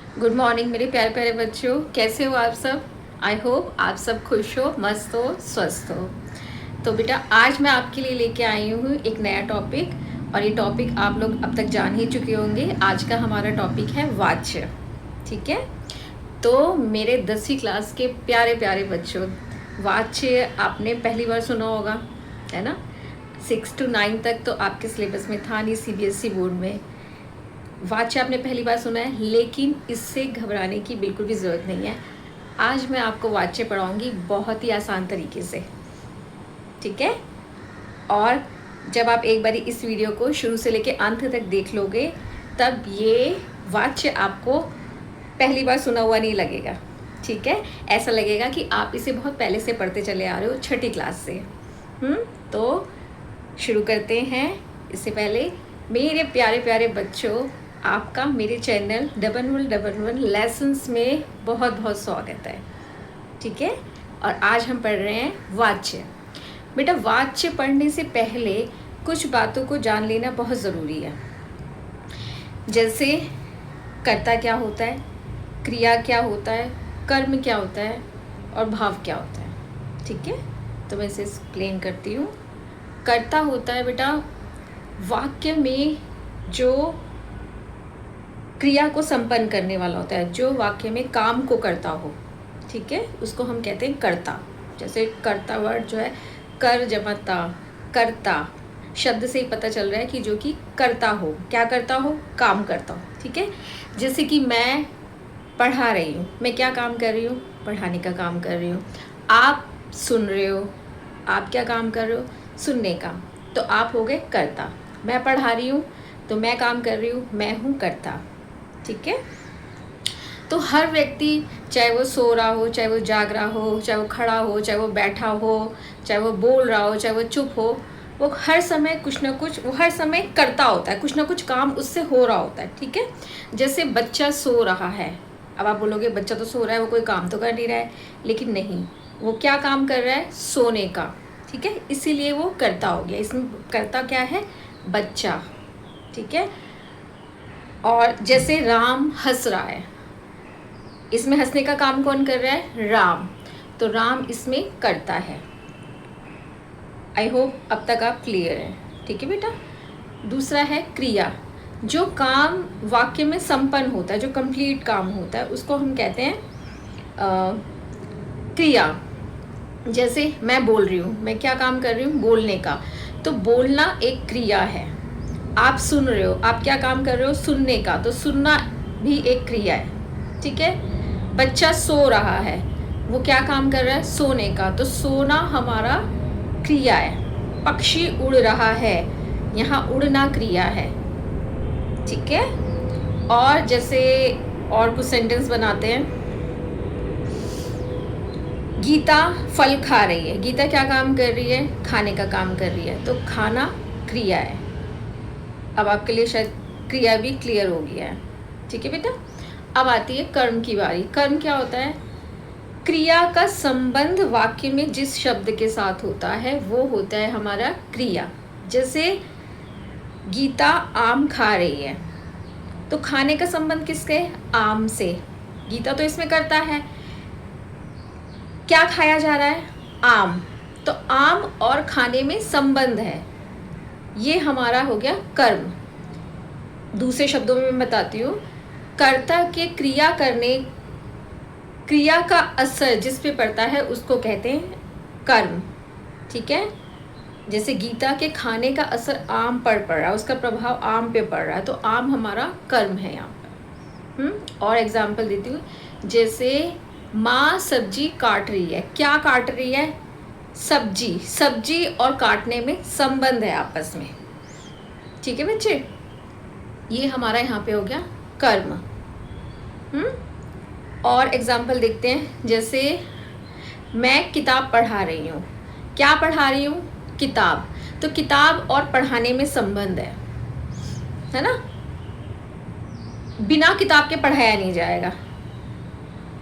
Good morning मेरे प्यारे प्यारे बच्चों, कैसे हो आप सब। आई होप आप सब खुश हो, मस्त हो, स्वस्थ हो। तो बेटा आज मैं आपके लिए लेके आई हूँ एक नया टॉपिक, और ये टॉपिक आप लोग अब तक जान ही चुके होंगे। आज का हमारा टॉपिक है वाच्य। ठीक है, तो मेरे 10वीं क्लास के प्यारे प्यारे बच्चों, वाच्य आपने पहली बार सुना होगा, है ना। 6 to 9 तक तो आपके सिलेबस में था नहीं, CBSE बोर्ड में। वाच्य आपने पहली बार सुना है, लेकिन इससे घबराने की बिल्कुल भी ज़रूरत नहीं है। आज मैं आपको वाच्य पढ़ाऊंगी बहुत ही आसान तरीके से, ठीक है। और जब आप एक बारी इस वीडियो को शुरू से लेकर अंत तक देख लोगे, तब ये वाच्य आपको पहली बार सुना हुआ नहीं लगेगा, ठीक है। ऐसा लगेगा कि आप इसे बहुत पहले से पढ़ते चले आ रहे हो, 6ठी क्लास से। तो शुरू करते हैं। इससे पहले मेरे प्यारे प्यारे बच्चों, आपका मेरे चैनल 1111 लेसन्स में बहुत बहुत स्वागत है, ठीक है। और आज हम पढ़ रहे हैं वाच्य। बेटा वाच्य पढ़ने से पहले कुछ बातों को जान लेना बहुत ज़रूरी है। जैसे कर्ता क्या होता है, क्रिया क्या होता है, कर्म क्या होता है और भाव क्या होता है, ठीक है। तो मैं इसे एक्सप्लेन करती हूँ। कर्ता होता है बेटा वाक्य में जो क्रिया को संपन्न करने वाला होता है, जो वाक्य में काम को करता हो, ठीक है, उसको हम कहते हैं कर्ता। जैसे कर्ता वर्ड जो है कर जमता, कर्ता शब्द से ही पता चल रहा है कि जो कि करता हो, क्या करता हो, काम करता हो, ठीक है। जैसे कि मैं पढ़ा रही हूँ, मैं क्या काम कर रही हूँ, पढ़ाने का काम कर रही हूँ। आप सुन रहे हो, आप क्या काम कर रहे हो, सुनने का। तो आप हो गए कर्ता। मैं पढ़ा रही हूँ तो मैं काम कर रही हूँ, मैं हूँ कर्ता, ठीक है। तो हर व्यक्ति, चाहे वो सो रहा हो, चाहे वो जाग रहा हो, चाहे वो खड़ा हो, चाहे वो बैठा हो, चाहे वो बोल रहा हो, चाहे वो चुप हो, वो हर समय कुछ ना कुछ, वो हर समय करता होता है, कुछ ना कुछ काम उससे हो रहा होता है, ठीक है। जैसे बच्चा सो रहा है, अब आप बोलोगे बच्चा तो सो रहा है, वो कोई काम तो कर नहीं रहा है, लेकिन नहीं, वो क्या काम कर रहा है, सोने का, ठीक है। इसीलिए वो करता हो गया। इसमें करता क्या है, बच्चा, ठीक है। और जैसे राम हंस रहा है, इसमें हंसने का काम कौन कर रहा है, राम। तो राम इसमें करता है। आई होप अब तक आप क्लियर हैं, ठीक है बेटा। दूसरा है क्रिया, जो काम वाक्य में संपन्न होता है, जो कंप्लीट काम होता है, उसको हम कहते हैं क्रिया। जैसे मैं बोल रही हूँ, मैं क्या काम कर रही हूँ, बोलने का। तो बोलना एक क्रिया है। आप सुन रहे हो, आप क्या काम कर रहे हो, सुनने का। तो सुनना भी एक क्रिया है, ठीक है। बच्चा सो रहा है, वो क्या काम कर रहा है, सोने का। तो सोना हमारा क्रिया है। पक्षी उड़ रहा है, यहाँ उड़ना क्रिया है, ठीक है। और जैसे और कुछ सेंटेंस बनाते हैं। गीता फल खा रही है, गीता क्या काम कर रही है, खाने का काम कर रही है। तो खाना क्रिया है। अब आपके लिए शायद क्रिया भी क्लियर हो गया है, ठीक है बेटा। अब आती है कर्म की बारी। कर्म क्या होता है, क्रिया का संबंध वाक्य में जिस शब्द के साथ होता है वो होता है हमारा क्रिया। जैसे गीता आम खा रही है, तो खाने का संबंध किसके, आम से। गीता तो इसमें करता है, क्या खाया जा रहा है, आम। तो आम और खाने में संबंध है, ये हमारा हो गया कर्म। दूसरे शब्दों में मैं बताती हूँ, कर्ता के क्रिया करने, क्रिया का असर जिस पे पड़ता है उसको कहते हैं कर्म, ठीक है। जैसे गीता के खाने का असर आम पर पड़ रहा है, उसका प्रभाव आम पे पड़ रहा है, तो आम हमारा कर्म है यहाँ पर। और एग्जाम्पल देती हूँ। जैसे माँ सब्जी काट रही है, क्या काट रही है, सब्जी। सब्जी और काटने में संबंध है आपस में, ठीक है बच्चे। ये हमारा यहाँ पे हो गया कर्म। और एग्जाम्पल देखते हैं। जैसे मैं किताब पढ़ा रही हूँ, क्या पढ़ा रही हूँ, किताब। तो किताब और पढ़ाने में संबंध है ना। बिना किताब के पढ़ाया नहीं जाएगा,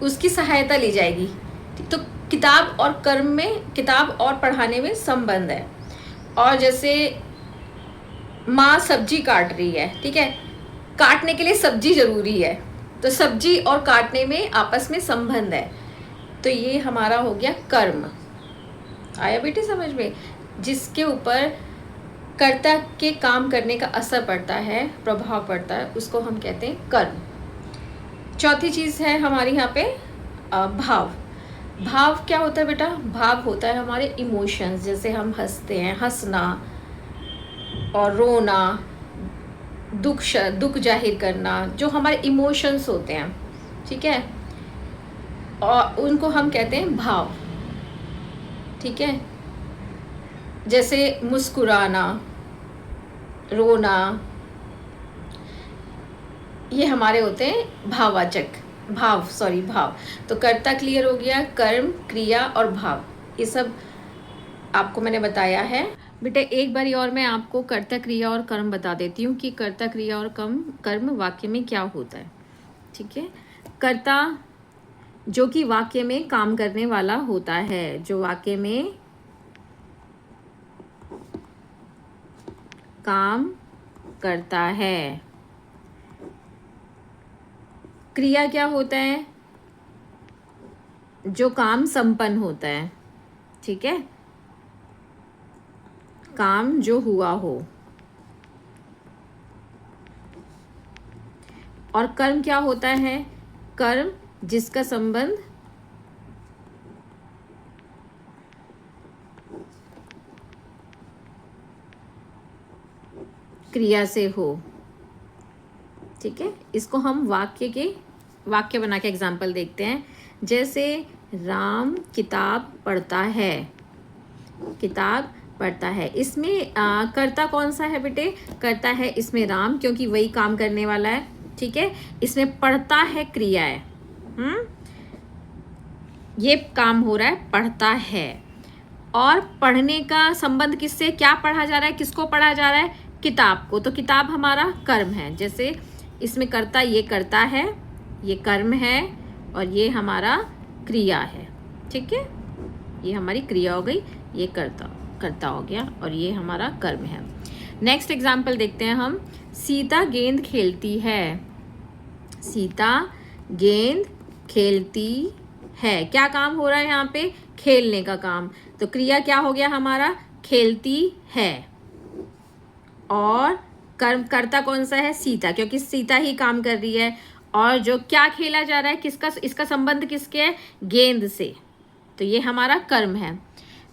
उसकी सहायता ली जाएगी। तो किताब और कर्म में, किताब और पढ़ाने में संबंध है। और जैसे माँ सब्जी काट रही है, ठीक है, काटने के लिए सब्जी जरूरी है, तो सब्जी और काटने में आपस में संबंध है, तो ये हमारा हो गया कर्म। आया बेटे समझ में? जिसके ऊपर कर्ता के काम करने का असर पड़ता है, प्रभाव पड़ता है, उसको हम कहते हैं कर्म। चौथी चीज़ है हमारी यहाँ पे भाव। भाव क्या होता है बेटा? भाव होता है हमारे इमोशंस, जैसे हम हंसते हैं, हंसना और रोना, दुख जाहिर करना, जो हमारे इमोशंस होते हैं, ठीक है, और उनको हम कहते हैं भाव। ठीक है, जैसे मुस्कुराना, रोना, ये हमारे होते हैं भाववाचक, भाव। तो कर्ता क्लियर हो गया, कर्म, क्रिया और भाव, ये सब आपको मैंने बताया है। बेटे एक बारी और मैं आपको कर्ता, क्रिया और कर्म बता देती हूँ कि कर्ता, क्रिया और कर्म वाक्य में क्या होता है। ठीक है, कर्ता जो कि वाक्य में काम करने वाला होता है, जो वाक्य में काम करता है। क्रिया क्या होता है? जो काम संपन्न होता है। ठीक है, काम जो हुआ हो। और कर्म क्या होता है? कर्म जिसका संबंध क्रिया से हो। ठीक है, इसको हम वाक्य बना के एग्जाम्पल देखते हैं। जैसे राम किताब पढ़ता है, किताब पढ़ता है, इसमें कर्ता कौन सा है बेटे? कर्ता है इसमें राम, क्योंकि वही काम करने वाला है। ठीक है, इसमें पढ़ता है क्रिया है। ये काम हो रहा है, पढ़ता है। और पढ़ने का संबंध किससे? क्या पढ़ा जा रहा है, किसको पढ़ा जा रहा है? किताब को। तो किताब हमारा कर्म है। जैसे इसमें कर्ता, ये कर्ता है, ये कर्म है, और ये हमारा क्रिया है। ठीक है, ये हमारी क्रिया हो गई, ये कर्ता हो गया, और ये हमारा कर्म है। नेक्स्ट एग्जाम्पल देखते हैं हम। सीता गेंद खेलती है, सीता गेंद खेलती है। क्या काम हो रहा है यहाँ पे? खेलने का काम। तो क्रिया क्या हो गया हमारा? खेलती है। और कर्ता कौन सा है? सीता, क्योंकि सीता ही काम कर रही है। और जो क्या खेला जा रहा है, किसका, इसका संबंध किसके है? गेंद से। तो ये हमारा कर्म है।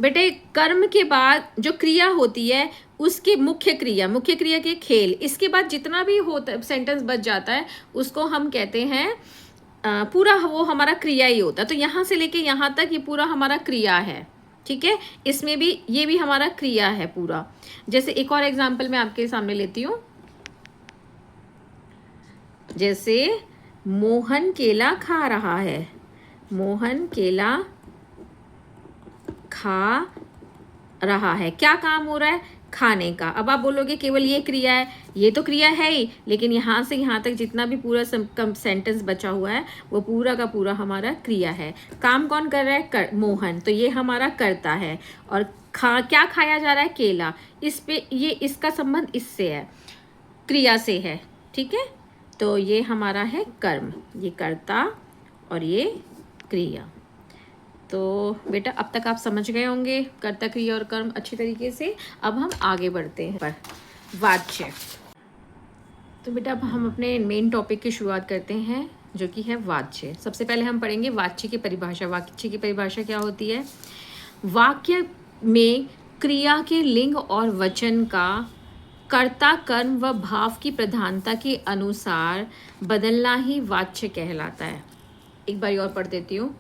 बेटे कर्म के बाद जो क्रिया होती है, उसकी मुख्य क्रिया के खेल, इसके बाद जितना भी होता सेंटेंस बच जाता है, उसको हम कहते हैं पूरा वो हमारा क्रिया ही होता है। तो यहाँ से लेके यहाँ तक ये पूरा हमारा क्रिया है। ठीक है, इसमें भी ये भी हमारा क्रिया है पूरा। जैसे एक और एग्जाम्पल मैं आपके सामने लेती हूँ। जैसे मोहन केला खा रहा है, मोहन केला खा रहा है। क्या काम हो रहा है? खाने का। अब आप बोलोगे केवल ये क्रिया है, ये तो क्रिया है ही, लेकिन यहाँ से यहाँ तक जितना भी पूरा सेंटेंस बचा हुआ है, वो पूरा का पूरा हमारा क्रिया है। काम कौन कर रहा है? मोहन। तो ये हमारा कर्ता है। और क्या खाया जा रहा है? केला। इस पे ये इसका संबंध इससे है, क्रिया से है। ठीक है, तो ये हमारा है कर्म, ये कर्ता और ये क्रिया। तो बेटा अब तक आप समझ गए होंगे कर्ता, क्रिया और कर्म अच्छी तरीके से। अब हम आगे बढ़ते हैं पर वाच्य। तो बेटा अब हम अपने मेन टॉपिक की शुरुआत करते हैं, जो कि है वाच्य। सबसे पहले हम पढ़ेंगे वाच्य की परिभाषा। वाच्य की परिभाषा क्या होती है? वाक्य में क्रिया के लिंग और वचन का कर्ता, कर्म व भाव की प्रधानता के अनुसार बदलना ही वाच्य कहलाता है। एक बार और पढ़ देती हूँ।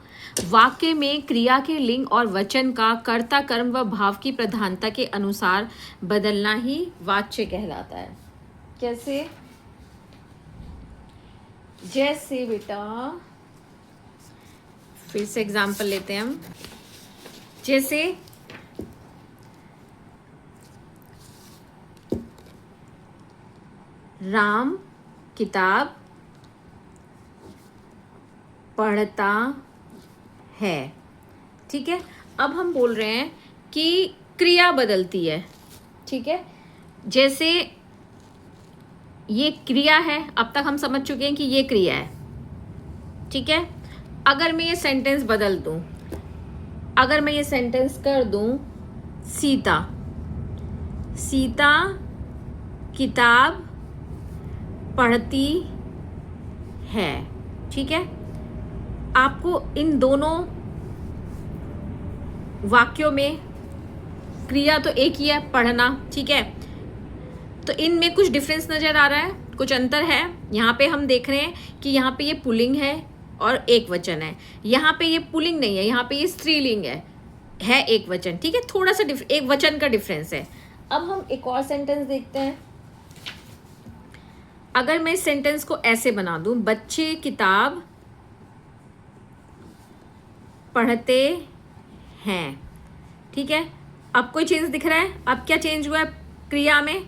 वाक्य में क्रिया के लिंग और वचन का कर्ता, कर्म व भाव की प्रधानता के अनुसार बदलना ही वाच्य कहलाता है। कैसे? जैसे बेटा फिर से एग्जाम्पल लेते हैं हम। जैसे राम किताब पढ़ता है। ठीक है, अब हम बोल रहे हैं कि क्रिया बदलती है। ठीक है, जैसे ये क्रिया है, अब तक हम समझ चुके हैं कि ये क्रिया है। ठीक है। अगर मैं ये सेंटेंस बदल दूं, अगर मैं ये सेंटेंस कर दूं सीता, सीता किताब पढ़ती है, ठीक है। आपको इन दोनों वाक्यों में क्रिया तो एक ही है, पढ़ना, ठीक है। तो इनमें कुछ डिफरेंस नजर आ रहा है, कुछ अंतर है। यहाँ पे हम देख रहे हैं कि यहाँ पे ये पुल्लिंग है और एक वचन है, यहाँ पे ये पुल्लिंग नहीं है, यहाँ पे ये स्त्रीलिंग है एक वचन, ठीक है। थोड़ा सा एक वचन का डिफरेंस है। अब हम एक और सेंटेंस देखते हैं। अगर मैं इस सेंटेंस को ऐसे बना दूं, बच्चे किताब पढ़ते हैं, ठीक है। अब कोई चेंज दिख रहा है? अब क्या चेंज हुआ है क्रिया में?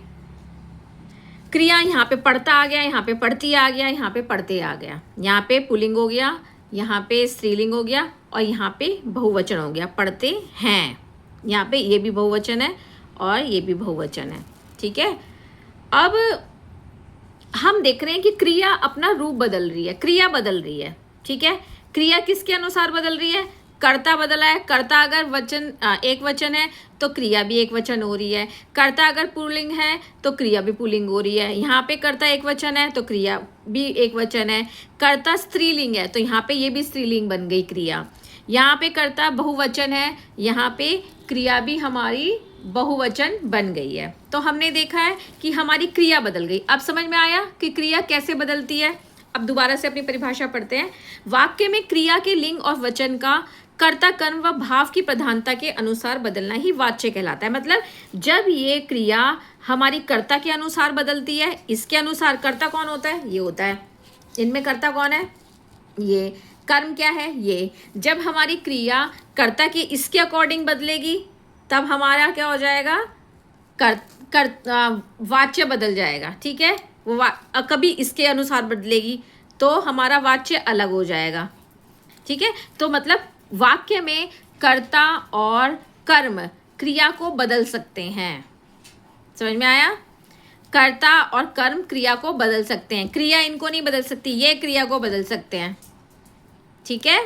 क्रिया यहाँ पे पढ़ता आ गया, यहाँ पे पढ़ती आ गया, यहाँ पे पढ़ते आ गया, यहाँ पे पुल्लिंग हो गया, यहाँ पे स्त्रीलिंग हो गया और यहाँ पे बहुवचन हो गया, पढ़ते हैं। यहाँ पे ये भी बहुवचन है और ये भी बहुवचन है, ठीक है। अब हम देख रहे हैं कि क्रिया अपना रूप बदल रही है, क्रिया बदल रही है, ठीक है। क्रिया किसके अनुसार बदल रही है? कर्ता बदला है। कर्ता अगर वचन एक वचन है तो क्रिया भी एक वचन हो रही है। कर्ता अगर पुल्लिंग है तो क्रिया भी पुल्लिंग हो रही है। यहाँ पे कर्ता एक वचन है तो क्रिया भी एक वचन है। कर्ता स्त्रीलिंग है तो यहाँ पे ये भी स्त्रीलिंग बन गई क्रिया। यहाँ पे कर्ता बहुवचन है, यहाँ पे क्रिया भी हमारी बहुवचन बन गई है। तो हमने देखा है कि हमारी क्रिया बदल गई। अब समझ में आया कि क्रिया कैसे बदलती है। अब दोबारा से अपनी परिभाषा पढ़ते हैं। वाक्य में क्रिया के लिंग और वचन का कर्ता कर्म व भाव की प्रधानता के अनुसार बदलना ही वाच्य कहलाता है। मतलब जब ये क्रिया हमारी कर्ता के अनुसार बदलती है, इसके अनुसार कर्ता कौन होता है? ये होता है। इनमें कर्ता कौन है? ये। कर्म क्या है? ये। जब हमारी क्रिया कर्ता के इसके अकॉर्डिंग बदलेगी तब हमारा क्या हो जाएगा? वाच्य बदल जाएगा, ठीक है। वो कभी इसके अनुसार बदलेगी तो हमारा वाच्य अलग हो जाएगा, ठीक है। तो मतलब वाक्य में कर्ता और कर्म क्रिया को बदल सकते हैं। समझ में आया? कर्ता और कर्म क्रिया को बदल सकते हैं, क्रिया इनको नहीं बदल सकती, ये क्रिया को बदल सकते हैं, ठीक है।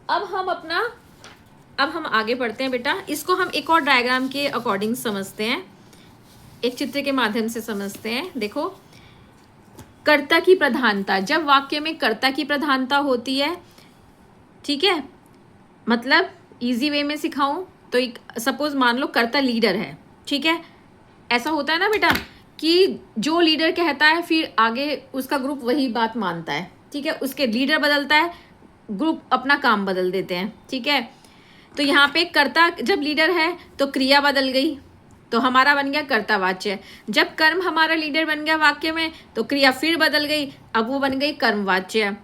अब हम आगे बढ़ते हैं बेटा। इसको हम एक और डायग्राम के अकॉर्डिंग समझते हैं, एक चित्र के माध्यम से समझते हैं। देखो, कर्ता की प्रधानता, जब वाक्य में कर्ता की प्रधानता होती है, ठीक है, मतलब इजी वे में सिखाऊं तो एक सपोज मान लो कर्ता लीडर है, ठीक है। ऐसा होता है ना बेटा कि जो लीडर कहता है फिर आगे उसका ग्रुप वही बात मानता है, ठीक है। उसके लीडर बदलता है, ग्रुप अपना काम बदल देते हैं, ठीक है। तो यहाँ पे कर्ता जब लीडर है तो क्रिया बदल गई तो हमारा बन गया कर्तावाच्य। जब कर्म हमारा लीडर बन गया वाक्य में तो क्रिया फिर बदल गई, अब वो बन गई कर्मवाच्य।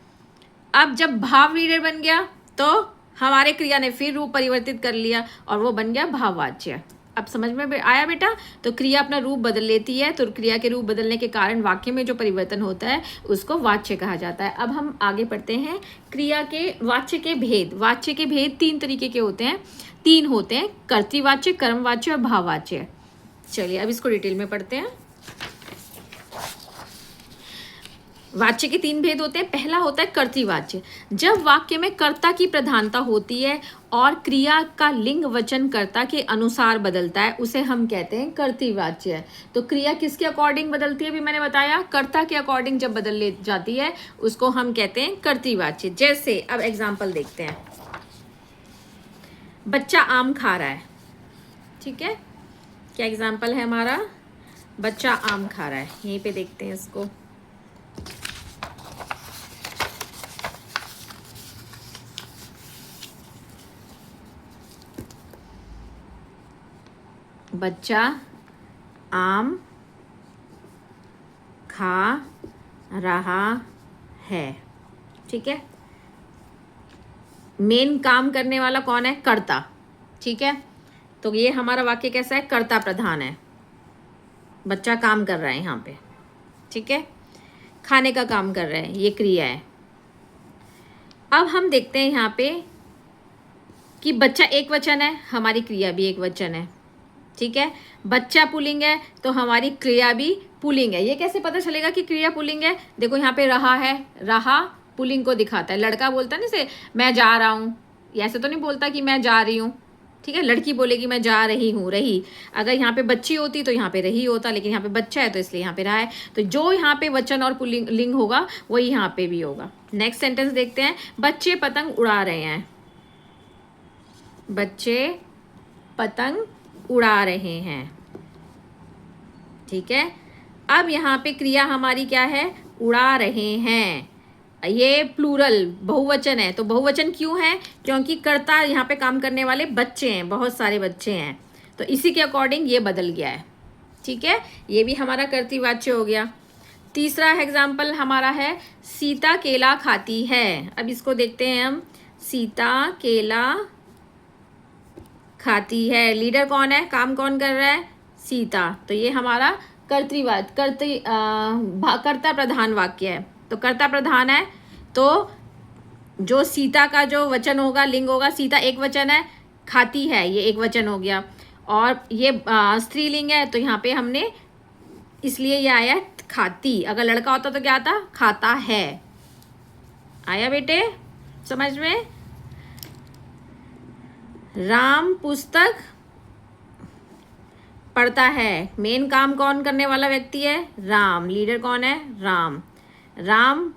अब जब भाव लीडर बन गया तो हमारे क्रिया ने फिर रूप परिवर्तित कर लिया और वो बन गया भाववाच्य। अब समझ में आया बेटा? तो क्रिया अपना रूप बदल लेती है, तो क्रिया के रूप बदलने के कारण वाक्य में जो परिवर्तन होता है उसको वाच्य कहा जाता है। अब हम आगे पढ़ते हैं क्रिया के वाच्य के भेद। वाच्य के भेद तीन तरीके के होते हैं, तीन होते हैं, कर्तृवाच्य, कर्मवाच्य और भाववाच्य। चलिए अब इसको डिटेल में पढ़ते हैं। वाच्य के तीन भेद होते हैं। पहला होता है कर्तृवाच्य। जब वाक्य में कर्ता की प्रधानता होती है और क्रिया का लिंग वचन कर्ता के अनुसार बदलता है, उसे हम कहते हैं कर्तृवाच्य। तो क्रिया किसके अकॉर्डिंग बदलती है? अभी मैंने बताया, कर्ता के अकॉर्डिंग जब बदल ले जाती है उसको हम कहते हैं कर्तृवाच्य। जैसे अब एग्जाम्पल देखते हैं। बच्चा आम खा रहा है, ठीक है। क्या एग्जाम्पल है हमारा? बच्चा आम खा रहा है। यहीं पे देखते हैं इसको। बच्चा आम खा रहा है, ठीक है। मेन काम करने वाला कौन है? कर्ता, ठीक है। तो ये हमारा वाक्य कैसा है? कर्ता प्रधान है। बच्चा काम कर रहा है यहाँ पे, ठीक है, खाने का काम कर रहा है, ये क्रिया है। अब हम देखते हैं यहाँ पे कि बच्चा एक वचन है, हमारी क्रिया भी एक वचन है, ठीक है। बच्चा पुल्लिंग है तो हमारी क्रिया भी पुल्लिंग है। ये कैसे पता चलेगा कि क्रिया पुल्लिंग है? देखो यहाँ पे रहा है, रहा पुल्लिंग को दिखाता है। लड़का बोलता है ना जैसे मैं जा रहा हूँ, ऐसे तो नहीं बोलता कि मैं जा रही हूँ, ठीक है। लड़की बोलेगी मैं जा रही हूँ, रही। अगर यहाँ पे बच्ची होती तो यहाँ पे रही होता, लेकिन यहाँ पे बच्चा है तो इसलिए यहाँ पे रहा है। तो जो यहाँ पे वचन और पुल्लिंग लिंग होगा वही यहाँ पे भी होगा। नेक्स्ट सेंटेंस देखते हैं। बच्चे पतंग उड़ा रहे हैं। बच्चे पतंग उड़ा रहे हैं, ठीक है। अब यहाँ पे क्रिया हमारी क्या है, उड़ा रहे हैं। ये प्लूरल बहुवचन है, तो बहुवचन क्यों है, क्योंकि कर्ता यहाँ पे काम करने वाले बच्चे हैं, बहुत सारे बच्चे हैं, तो इसी के अकॉर्डिंग ये बदल गया है, ठीक है। ये भी हमारा कर्तृवाच्य हो गया। तीसरा एग्जाम्पल हमारा है सीता केला खाती है। अब इसको देखते हैं हम। सीता केला खाती है, लीडर कौन है, काम कौन कर रहा है, सीता, तो ये हमारा कर्ता प्रधान वाक्य है। तो कर्ता प्रधान है तो जो सीता का जो वचन होगा, लिंग होगा, सीता एक वचन है, खाती है ये एक वचन हो गया, और ये स्त्रीलिंग है, तो यहाँ पे हमने इसलिए ये आया खाती। अगर लड़का होता तो क्या आता, खाता है। आया बेटे समझ में। राम पुस्तक पढ़ता है। मेन काम कौन करने वाला व्यक्ति है, राम। लीडर कौन है, राम। राम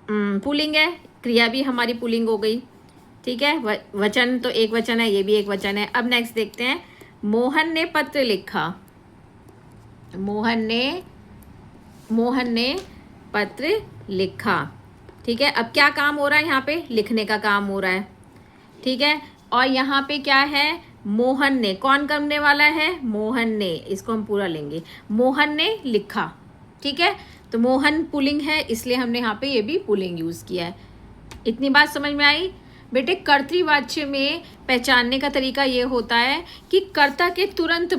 पुल्लिंग है, क्रिया भी हमारी पुल्लिंग हो गई, ठीक है। वचन तो एक वचन है, ये भी एक वचन है। अब नेक्स्ट देखते हैं। मोहन ने पत्र लिखा। मोहन ने पत्र लिखा, ठीक है। अब क्या काम हो रहा है यहाँ पे, लिखने का काम हो रहा है, ठीक है। और यहाँ पे क्या है, मोहन ने, कौन करने वाला है, मोहन ने, इसको हम पूरा लेंगे। मोहन ने लिखा, ठीक है। तो मोहन पुल्लिंग है, इसलिए हमने यहाँ पे ये भी पुल्लिंग यूज किया है। इतनी बात समझ में आई बेटे। कर्तृवाच्य में पहचानने का तरीका ये होता है कि कर्ता के तुरंत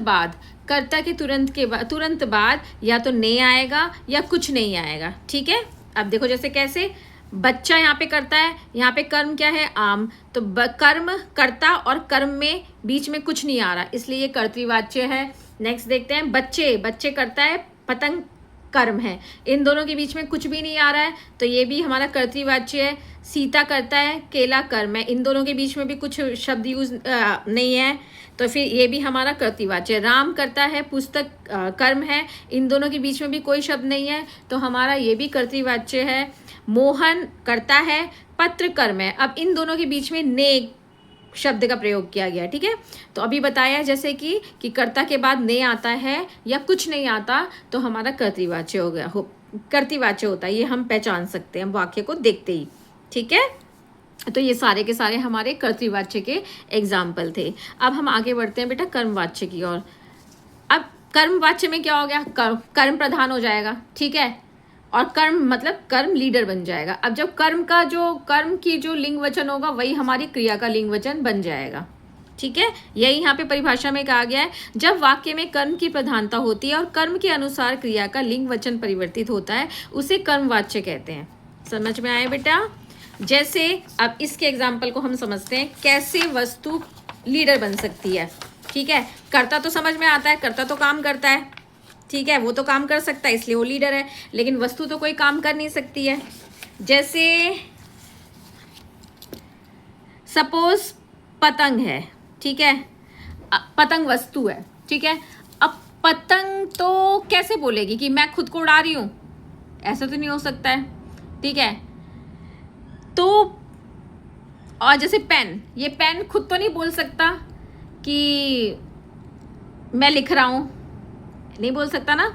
बाद या तो ने आएगा या कुछ नहीं आएगा, ठीक है। अब देखो जैसे कैसे, बच्चा यहाँ पे करता है, यहाँ पे कर्म क्या है, आम, तो कर्म कर्ता और कर्म में बीच में कुछ नहीं आ रहा, इसलिए ये कर्तृवाच्य है। नेक्स्ट देखते हैं। बच्चे करता है, पतंग कर्म है, इन दोनों के बीच में कुछ भी नहीं आ रहा है, तो ये भी हमारा कर्तृवाच्य है। सीता करता है, केला कर्म है, इन दोनों के बीच में भी कुछ शब्द यूज नहीं है, तो फिर ये भी हमारा कर्तृवाच्य। राम करता है, पुस्तक कर्म है, इन दोनों के बीच में भी कोई शब्द नहीं है, तो हमारा ये भी कर्तृवाच्य है। मोहन करता है, पत्र कर्म है, अब इन दोनों के बीच में ने शब्द का प्रयोग किया गया, ठीक है। तो अभी बताया जैसे कि कर्ता के बाद ने आता है या कुछ नहीं आता, तो हमारा कर्तृवाच्य हो गया, कर्तृवाच्य होता है, ये हम पहचान सकते हैं वाक्य को देखते ही, ठीक है। तो ये सारे के सारे हमारे कर्तृवाच्य के एग्जाम्पल थे। अब हम आगे बढ़ते हैं बेटा कर्मवाच्य की ओर। अब कर्मवाच्य में क्या हो गया, कर्म प्रधान हो जाएगा, ठीक है, और कर्म मतलब कर्म लीडर बन जाएगा। अब जब कर्म की जो लिंग वचन होगा वही हमारी क्रिया का लिंग वचन बन जाएगा, ठीक है। यही यहाँ पे परिभाषा में कहा गया है, जब वाक्य में कर्म की प्रधानता होती है और कर्म के अनुसार क्रिया का लिंग वचन परिवर्तित होता है, उसे कर्मवाच्य कहते हैं। समझ में आए बेटा। जैसे अब इसके एग्जाम्पल को हम समझते हैं, कैसे वस्तु लीडर बन सकती है, ठीक है। कर्ता तो समझ में आता है, कर्ता तो काम करता है, ठीक है, वो तो काम कर सकता है इसलिए वो लीडर है, लेकिन वस्तु तो कोई काम कर नहीं सकती है। जैसे सपोज पतंग है, ठीक है, पतंग वस्तु है, ठीक है। अब पतंग तो कैसे बोलेगी कि मैं खुद को उड़ा रही हूँ, ऐसा तो नहीं हो सकता है, ठीक है। तो और जैसे पेन, ये पेन खुद तो नहीं बोल सकता कि मैं लिख रहा हूँ, नहीं बोल सकता ना।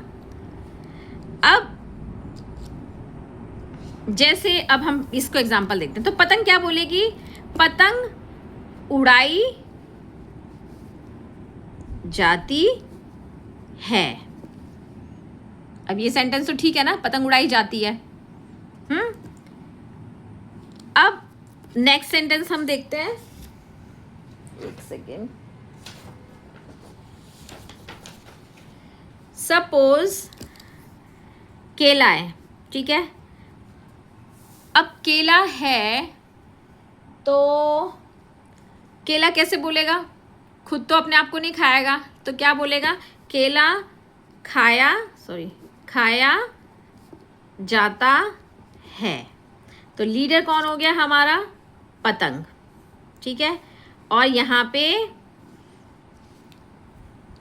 अब जैसे अब हम इसको एग्जांपल देखते हैं, तो पतंग क्या बोलेगी, पतंग उड़ाई जाती है। अब ये सेंटेंस तो ठीक है ना, पतंग उड़ाई जाती है। अब नेक्स्ट सेंटेंस हम देखते हैं, एक सेकेंड। सपोज केला है, ठीक है। अब केला है तो केला कैसे बोलेगा, खुद तो अपने आप को नहीं खाएगा, तो क्या बोलेगा, केला खाया जाता है। तो लीडर कौन हो गया हमारा? पतंग, ठीक है। और यहाँ पे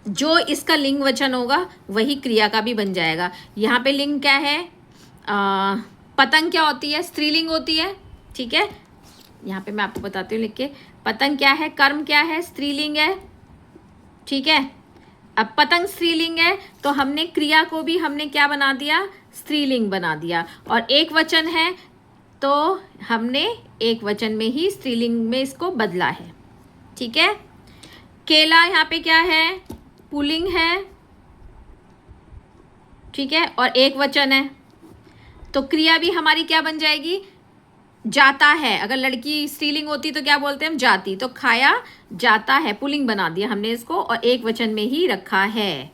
जो इसका लिंग वचन होगा वही क्रिया का भी बन जाएगा। यहाँ पे लिंग क्या है? पतंग क्या होती है? स्त्रीलिंग होती है, ठीक है। यहाँ पे मैं आपको बताती हूँ लिख के, पतंग क्या है, कर्म क्या है, स्त्रीलिंग है, ठीक है। अब पतंग स्त्रीलिंग है तो हमने क्रिया को भी हमने क्या बना दिया? स्त्रीलिंग बना दिया। और एक वचन है तो हमने एक वचन में ही स्त्रीलिंग में इसको बदला है, ठीक है। केला यहाँ पे क्या है? पुल्लिंग है, ठीक है, और एक वचन है तो क्रिया भी हमारी क्या बन जाएगी? जाता है। अगर लड़की स्त्रीलिंग होती तो क्या बोलते हैं हम? जाती। तो खाया जाता है, पुल्लिंग बना दिया हमने इसको और एक वचन में ही रखा है।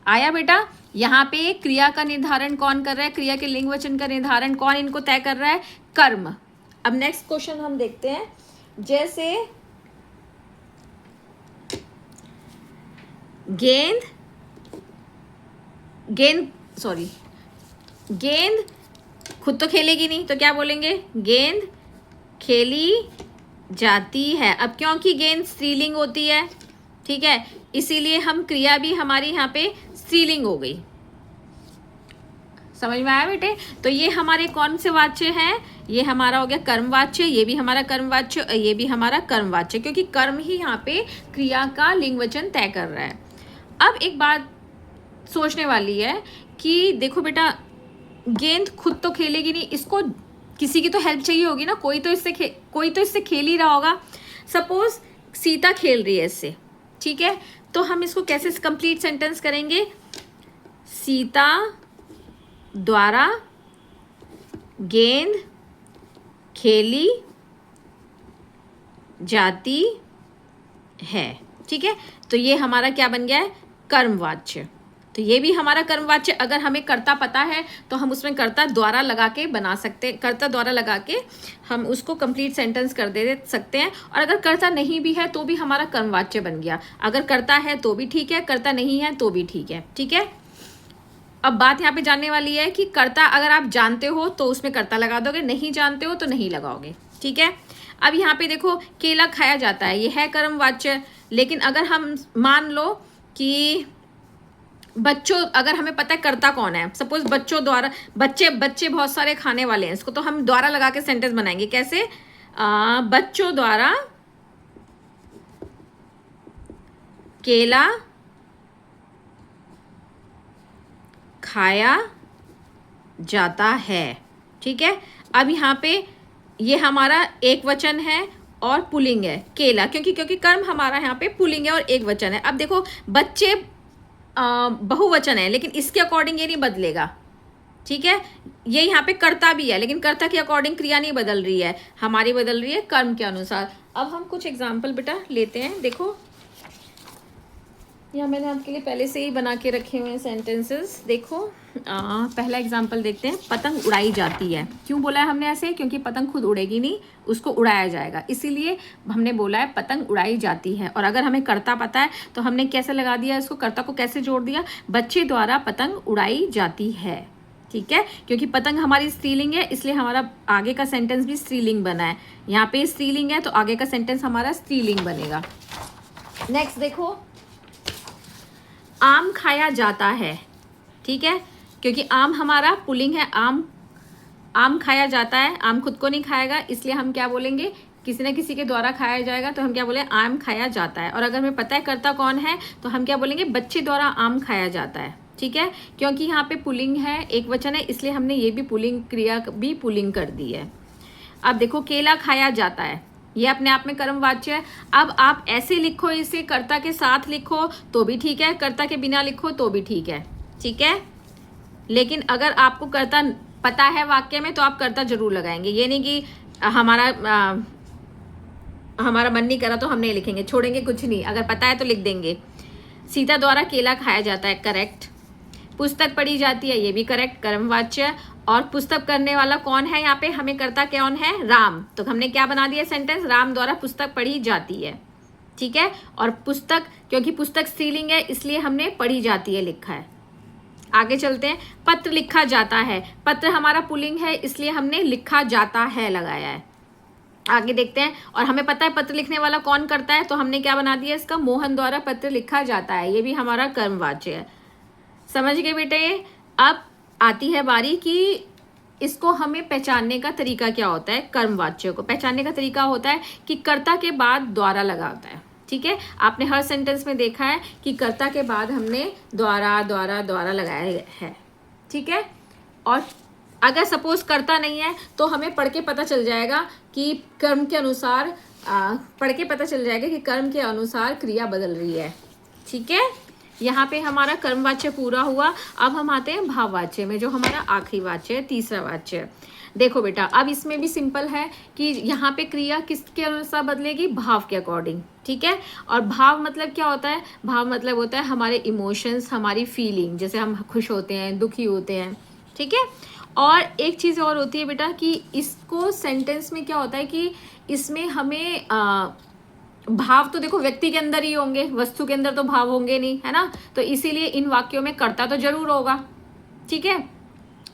आया बेटा? यहाँ पे क्रिया का निर्धारण कौन कर रहा है? क्रिया के लिंग वचन का निर्धारण कौन इनको तय कर रहा है? कर्म। अब नेक्स्ट क्वेश्चन हम देखते हैं। जैसे गेंद खुद तो खेलेगी नहीं तो क्या बोलेंगे? गेंद खेली जाती है। अब क्योंकि गेंद स्त्रीलिंग होती है, ठीक है, इसीलिए हम क्रिया भी हमारी यहाँ पे स्त्रीलिंग हो गई। समझ में आया बेटे? तो ये हमारे कौन से वाच्य हैं? ये हमारा हो गया कर्मवाच्य, ये भी हमारा कर्मवाच्य और ये भी हमारा कर्मवाच्य, क्योंकि कर्म ही यहाँ पे क्रिया का लिंग वचन तय कर रहा है। अब एक बात सोचने वाली है कि देखो बेटा, गेंद खुद तो खेलेगी नहीं, इसको किसी की तो हेल्प चाहिए होगी ना, कोई तो इससे खेल ही रहा होगा। सपोज सीता खेल रही है इससे, ठीक है, तो हम इसको कैसे कंप्लीट सेंटेंस करेंगे? सीता द्वारा गेंद खेली जाती है, ठीक है। तो ये हमारा क्या बन गया है? कर्मवाच्य। तो ये भी हमारा कर्मवाच्य। अगर हमें कर्ता पता है तो हम उसमें कर्ता द्वारा लगा के बना सकते हैं, कर्ता द्वारा लगा के हम उसको कंप्लीट सेंटेंस कर दे सकते हैं। और अगर कर्ता नहीं भी है तो भी हमारा कर्मवाच्य बन गया। अगर कर्ता है तो भी ठीक है, कर्ता नहीं है तो भी ठीक है, ठीक है। अब बात यहाँ पे जानने वाली है कि कर्ता अगर आप जानते हो तो उसमें कर्ता लगा दोगे, नहीं जानते हो तो नहीं लगाओगे, ठीक है। अब यहाँ पे देखो, केला खाया जाता है, ये है कर्मवाच्य। लेकिन अगर हम मान लो कि बच्चों, अगर हमें पता है कर्ता कौन है, सपोज बच्चों द्वारा, बच्चे बहुत सारे खाने वाले हैं, इसको तो हम द्वारा लगा के सेंटेंस बनाएंगे। कैसे? बच्चों द्वारा केला खाया जाता है, ठीक है। अब यहाँ पे ये हमारा एक वचन है और पुल्लिंग है, केला, क्योंकि कर्म हमारा यहाँ पे पुल्लिंग है और एक वचन है। अब देखो, बच्चे बहुवचन है लेकिन इसके अकॉर्डिंग ये नहीं बदलेगा, ठीक है। ये यहाँ पे कर्ता भी है लेकिन कर्ता के अकॉर्डिंग क्रिया नहीं बदल रही है, हमारी बदल रही है कर्म के अनुसार। अब हम कुछ एग्जाम्पल बेटा लेते हैं। देखो, यहाँ मैंने आपके लिए पहले से ही बना के रखे हुए हैं सेंटेंसेस। देखो, पहला एग्जाम्पल देखते हैं। पतंग उड़ाई जाती है। क्यों बोला है हमने ऐसे? क्योंकि पतंग खुद उड़ेगी नहीं, उसको उड़ाया जाएगा, इसीलिए हमने बोला है पतंग उड़ाई जाती है। और अगर हमें कर्ता पता है तो हमने कैसे लगा दिया इसको? कर्ता को कैसे जोड़ दिया? बच्चे द्वारा पतंग उड़ाई जाती है, ठीक है। क्योंकि पतंग हमारी स्त्रीलिंग है इसलिए हमारा आगे का सेंटेंस भी स्त्रीलिंग बना है। यहाँ पे स्त्रीलिंग है तो आगे का सेंटेंस हमारा स्त्रीलिंग बनेगा। नेक्स्ट देखो, आम खाया जाता है, ठीक है, क्योंकि आम हमारा पुल्लिंग है। आम खाया जाता है, आम खुद को नहीं खाएगा, इसलिए हम क्या बोलेंगे? किसी न किसी के द्वारा खाया जाएगा, तो हम क्या बोले? आम खाया जाता है। और अगर हमें पता है कर्ता कौन है तो हम क्या बोलेंगे? बच्चे द्वारा आम खाया जाता है, ठीक है। क्योंकि यहाँ पे पुल्लिंग है, एक वचन है, इसलिए हमने ये भी पुल्लिंग क्रिया भी पुल्लिंग कर दी है। अब देखो, केला खाया जाता है, ये अपने आप में कर्मवाच्य है। अब आप ऐसे लिखो, इसे कर्ता के साथ लिखो तो भी ठीक है, कर्ता के बिना लिखो तो भी ठीक है, ठीक है। लेकिन अगर आपको कर्ता पता है वाक्य में तो आप कर्ता जरूर लगाएंगे। ये नहीं कि हमारा मन नहीं करा तो हम नहीं लिखेंगे, छोड़ेंगे कुछ नहीं, अगर पता है तो लिख देंगे। सीता द्वारा केला खाया जाता है, करेक्ट। पुस्तक पढ़ी जाती है, ये भी करेक्ट, कर्मवाच्य। और पुस्तक करने वाला कौन है? यहाँ पे हमें कर्ता कौन है? राम। तो हमने क्या बना दिया सेंटेंस? राम द्वारा पुस्तक पढ़ी जाती है, ठीक है। और पुस्तक, क्योंकि पुस्तक स्त्रीलिंग है इसलिए हमने पढ़ी जाती है लिखा है। आगे चलते हैं। पत्र लिखा जाता है, पत्र हमारा पुल्लिंग है इसलिए हमने लिखा जाता है लगाया है। आगे देखते हैं, और हमें पता है पत्र लिखने वाला कौन करता है, तो हमने क्या बना दिया इसका, मोहन द्वारा पत्र लिखा जाता है, ये भी हमारा कर्मवाच्य है। समझ गए बेटे। अब आती है बारी कि इसको हमें पहचानने का तरीका क्या होता है। कर्मवाच्य को पहचानने का तरीका होता है कि कर्ता के बाद द्वारा लगा होता है। ठीक है, आपने हर सेंटेंस में देखा है कि कर्ता के बाद हमने द्वारा द्वारा द्वारा लगाया है। ठीक है, और अगर सपोज कर्ता नहीं है तो हमें पढ़ के पता चल जाएगा कि कर्म के अनुसार पढ़ के पता चल जाएगा कि कर्म के अनुसार क्रिया बदल रही है। ठीक है, यहाँ पे हमारा कर्मवाच्य पूरा हुआ। अब हम आते हैं भाववाच्य में, जो हमारा आखिरी वाच्य है, तीसरा वाच्य। देखो बेटा, अब इसमें भी सिंपल है कि यहाँ पे क्रिया किसके अनुसार बदलेगी, भाव के अकॉर्डिंग। ठीक है, और भाव मतलब क्या होता है, भाव मतलब होता है हमारे इमोशंस, हमारी फीलिंग, जैसे हम खुश होते हैं, दुखी होते हैं। ठीक है, और एक चीज़ और होती है बेटा कि इसको सेंटेंस में क्या होता है कि इसमें हमें भाव तो देखो व्यक्ति के अंदर ही होंगे, वस्तु के अंदर तो भाव होंगे नहीं, है ना। तो इसीलिए इन वाक्यों में कर्ता तो जरूर होगा। ठीक है,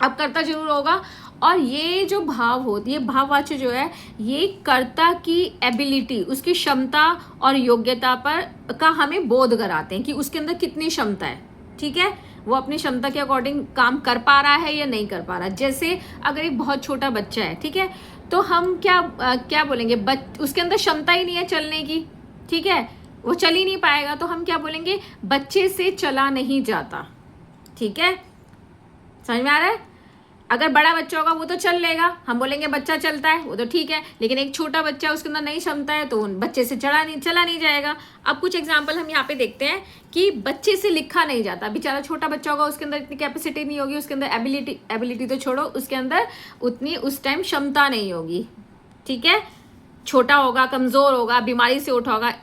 अब कर्ता जरूर होगा, और ये जो भाव होती है, भाववाच्य जो है, ये कर्ता की एबिलिटी, उसकी क्षमता और योग्यता पर का हमें बोध कराते हैं कि उसके अंदर कितनी क्षमता है। ठीक है, वो अपनी क्षमता के अकॉर्डिंग काम कर पा रहा है या नहीं कर पा रहा। जैसे अगर एक बहुत छोटा बच्चा है, ठीक है, तो हम क्या बोलेंगे, उसके अंदर क्षमता ही नहीं है चलने की। ठीक है, वो चल ही नहीं पाएगा, तो हम क्या बोलेंगे, बच्चे से चला नहीं जाता। ठीक है, समझ में आ रहा है। अगर बड़ा बच्चा होगा वो तो चल लेगा, हम बोलेंगे बच्चा चलता है, वो तो ठीक है, लेकिन एक छोटा बच्चा उसके अंदर नहीं क्षमता है तो बच्चे से चला नहीं जाएगा। अब कुछ एग्जांपल हम यहाँ पे देखते हैं कि बच्चे से लिखा नहीं जाता। बेचारा छोटा बच्चा होगा, उसके अंदर इतनी कैपेसिटी नहीं होगी, उसके अंदर एबिलिटी तो छोड़ो, उसके अंदर उतनी उस टाइम क्षमता नहीं होगी। ठीक है, छोटा होगा, कमजोर होगा, बीमारी से उठा होगा,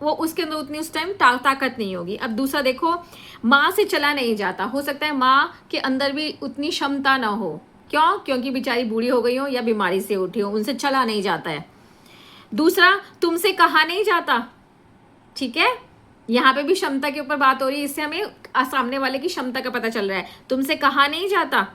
वो उसके अंदर उतनी उस टाइम ताकत नहीं होगी। अब दूसरा देखो, माँ से चला नहीं जाता, हो सकता है माँ के अंदर भी उतनी क्षमता ना हो। क्यों? क्योंकि बेचारी बूढ़ी हो गई हो या बीमारी से उठी हो, उनसे चला नहीं जाता है। दूसरा, तुमसे कहा नहीं जाता। ठीक है, यहाँ पे भी क्षमता के ऊपर बात हो रही है, इससे हमें सामने वाले की क्षमता का पता चल रहा है। तुमसे कहा नहीं जाता।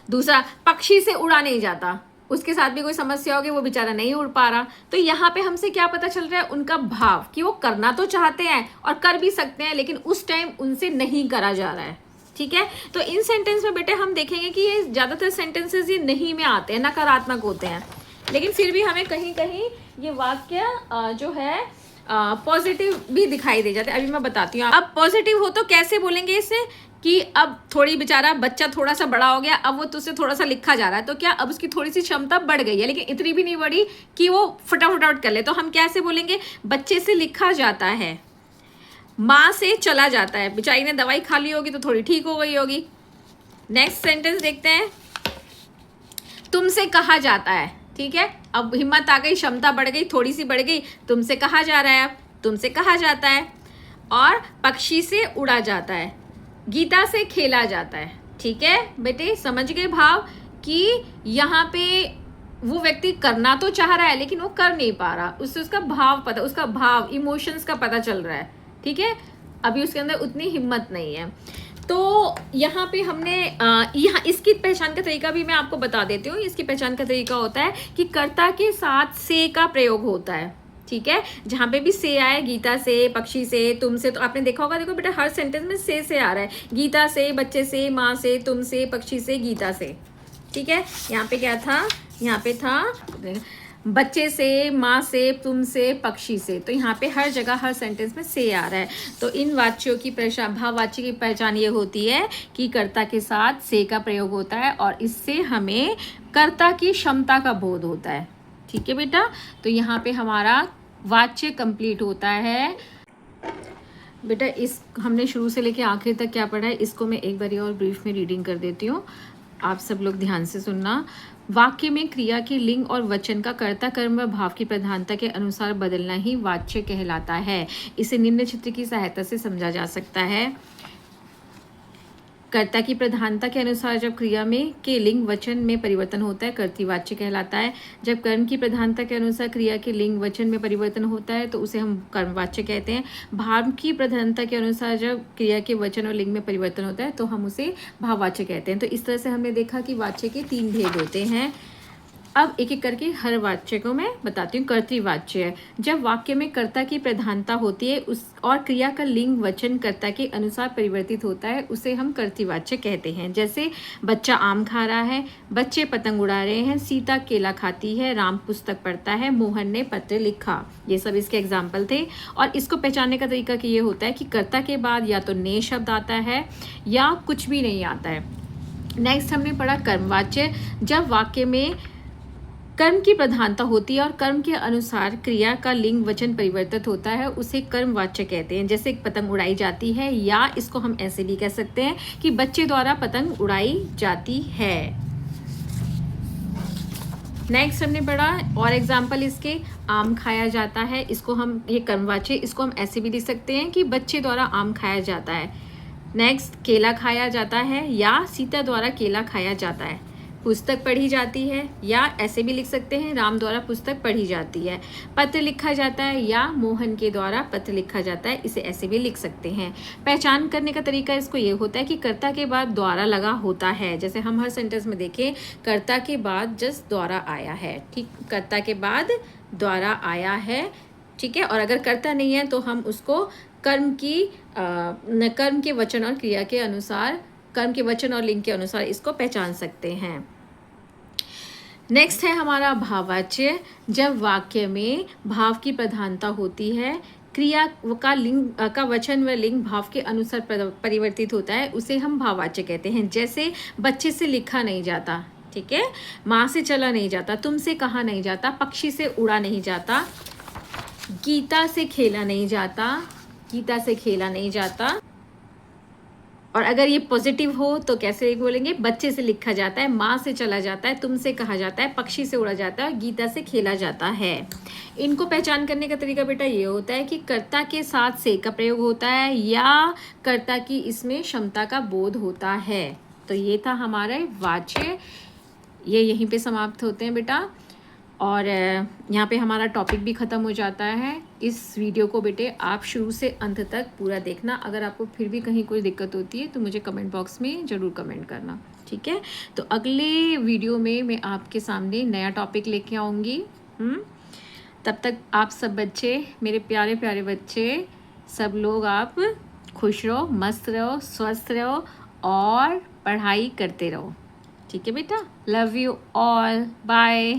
दूसरा, पक्षी से उड़ा नहीं जाता, उसके साथ भी कोई समस्या होगी, वो बेचारा नहीं उड़ पा रहा। तो यहाँ पे हमसे क्या पता चल रहा है, उनका भाव, कि वो करना तो चाहते हैं और कर भी सकते हैं, लेकिन उस टाइम उनसे नहीं करा जा रहा है। ठीक है, तो इन सेंटेंस में बेटे हम देखेंगे कि ये ज्यादातर सेंटेंसेस ये नहीं में आते हैं, नकारात्मक होते हैं, लेकिन फिर भी हमें कहीं कहीं ये वाक्य जो है पॉजिटिव भी दिखाई दे जाते हैं। अभी मैं बताती हूँ। अब पॉजिटिव हो तो कैसे बोलेंगे इसे, कि अब थोड़ी बेचारा बच्चा थोड़ा सा बड़ा हो गया, अब वो तुझसे थोड़ा सा लिखा जा रहा है, तो क्या अब उसकी थोड़ी सी क्षमता बढ़ गई है, लेकिन इतनी भी नहीं बढ़ी कि वो फटाफट कर ले। तो हम कैसे बोलेंगे, बच्चे से लिखा जाता है, माँ से चला जाता है, बेचारी ने दवाई खा ली होगी तो थोड़ी ठीक हो गई होगी। नेक्स्ट सेंटेंस देखते हैं, तुमसे कहा जाता है। ठीक है, अब हिम्मत आ गई, क्षमता बढ़ गई, थोड़ी सी बढ़ गई, तुमसे कहा जा रहा है, अब तुमसे कहा जाता है। और पक्षी से उड़ा जाता है, गीता से खेला जाता है। ठीक है बेटे, समझ गए भाव, कि यहाँ पे वो व्यक्ति करना तो चाह रहा है लेकिन वो कर नहीं पा रहा, उससे उसका भाव पता, उसका भाव, इमोशंस का पता चल रहा है। ठीक है, अभी उसके अंदर उतनी हिम्मत नहीं है। तो यहाँ पे हमने यहाँ इसकी पहचान का तरीका भी मैं आपको बता देती हूँ। इसकी पहचान का तरीका होता है कि कर्ता के साथ से का प्रयोग होता है। ठीक है, जहाँ पे भी से आए, गीता से, पक्षी से, तुमसे, तो आपने देखा होगा, देखो बेटा हर सेंटेंस में से आ रहा है, गीता से, बच्चे से, माँ से, तुमसे, पक्षी से, गीता से। ठीक है, यहाँ पे क्या था, यहाँ पे था बच्चे से, माँ से, तुमसे, पक्षी से, तो यहाँ पे हर जगह हर सेंटेंस में से आ रहा है। तो इन वाच्यों की पहचान, भाववाच्य की पहचान ये होती है कि कर्ता के साथ से का प्रयोग होता है और इससे हमें कर्ता की क्षमता का बोध होता है। ठीक है बेटा, तो यहाँ पे हमारा वाच्य कंप्लीट होता है। बेटा इस हमने शुरू से लेके आखिर तक क्या पढ़ा है, इसको मैं एक बार और ब्रीफ में रीडिंग कर देती हूँ, आप सब लोग ध्यान से सुनना। वाक्य में क्रिया के लिंग और वचन का कर्ता, कर्म व भाव की प्रधानता के अनुसार बदलना ही वाच्य कहलाता है। इसे निम्न चित्र की सहायता से समझा जा सकता है। कर्ता की प्रधानता के अनुसार जब क्रिया में के लिंग वचन में परिवर्तन होता है कर्तृवाच्य कहलाता है। जब कर्म की प्रधानता के अनुसार क्रिया के लिंग वचन में परिवर्तन होता है तो उसे हम कर्मवाच्य कहते हैं। भाव की प्रधानता के अनुसार जब क्रिया के वचन और लिंग में परिवर्तन होता है तो हम उसे भाववाच्य कहते हैं। तो इस तरह से हमने देखा कि वाच्य के 3 भेद होते हैं। अब एक एक करके हर वाच्य को मैं बताती हूँ। कर्तृवाच्य है जब वाक्य में कर्ता की प्रधानता होती है उस और क्रिया का लिंग वचन कर्ता के अनुसार परिवर्तित होता है उसे हम कर्तृवाच्य कहते हैं। जैसे बच्चा आम खा रहा है, बच्चे पतंग उड़ा रहे हैं, सीता केला खाती है, राम पुस्तक पढ़ता है, मोहन ने पत्र लिखा। ये सब इसके एग्जाम्पल थे। और इसको पहचानने का तरीका कि ये होता है कि कर्ता के बाद या तो ने शब्द आता है या कुछ भी नहीं आता है। नेक्स्ट हमने पढ़ा कर्मवाच्य। जब वाक्य में कर्म की प्रधानता होती है और कर्म के अनुसार क्रिया का लिंग वचन परिवर्तित होता है उसे कर्मवाच्य कहते हैं। जैसे पतंग उड़ाई जाती है, या इसको हम ऐसे भी कह सकते हैं कि बच्चे द्वारा पतंग उड़ाई जाती है। नेक्स्ट हमने पढ़ा और एग्जाम्पल इसके, आम खाया जाता है, इसको हम ये कर्मवाच्य, इसको हम ऐसे भी लिख सकते हैं कि बच्चे द्वारा आम खाया जाता है। नेक्स्ट केला खाया जाता है या सीता द्वारा केला खाया जाता है। पुस्तक पढ़ी जाती है या ऐसे भी लिख सकते हैं राम द्वारा पुस्तक पढ़ी जाती है। पत्र लिखा जाता है या मोहन के द्वारा पत्र लिखा जाता है, इसे ऐसे भी लिख सकते हैं। पहचान करने का तरीका इसको ये होता है कि कर्ता के बाद द्वारा लगा होता है। जैसे हम हर सेंटेंस में देखें कर्ता के बाद जस्ट द्वारा आया है, ठीक, कर्ता के बाद द्वारा आया है, ठीक है। और अगर कर्ता नहीं है तो हम उसको कर्म के वचन और क्रिया के अनुसार, कर्म के वचन और लिंग के अनुसार इसको पहचान सकते हैं। नेक्स्ट है हमारा भाववाच्य। जब वाक्य में भाव की प्रधानता होती है, क्रिया का लिंग का वचन व लिंग भाव के अनुसार परिवर्तित होता है उसे हम भाववाच्य कहते हैं। जैसे बच्चे से लिखा नहीं जाता, ठीक है, माँ से चला नहीं जाता, तुमसे कहा नहीं जाता, पक्षी से उड़ा नहीं जाता, गीता से खेला नहीं जाता, गीता से खेला नहीं जाता। और अगर ये पॉजिटिव हो तो कैसे बोलेंगे, बच्चे से लिखा जाता है, माँ से चला जाता है, तुमसे कहा जाता है, पक्षी से उड़ा जाता है, गीता से खेला जाता है। इनको पहचान करने का तरीका बेटा ये होता है कि कर्ता के साथ से का प्रयोग होता है या कर्ता की इसमें क्षमता का बोध होता है। तो ये था हमारा वाच्य, ये यहीं पे समाप्त होते हैं बेटा। और यहाँ पे हमारा टॉपिक भी ख़त्म हो जाता है। इस वीडियो को बेटे आप शुरू से अंत तक पूरा देखना। अगर आपको फिर भी कहीं कोई दिक्कत होती है तो मुझे कमेंट बॉक्स में ज़रूर कमेंट करना, ठीक है। तो अगले वीडियो में मैं आपके सामने नया टॉपिक लेके आऊँगी। तब तक आप सब बच्चे, मेरे प्यारे प्यारे बच्चे, सब लोग आप खुश रहो, मस्त रहो, स्वस्थ रहो और पढ़ाई करते रहो, ठीक है बेटा। Love you all, bye.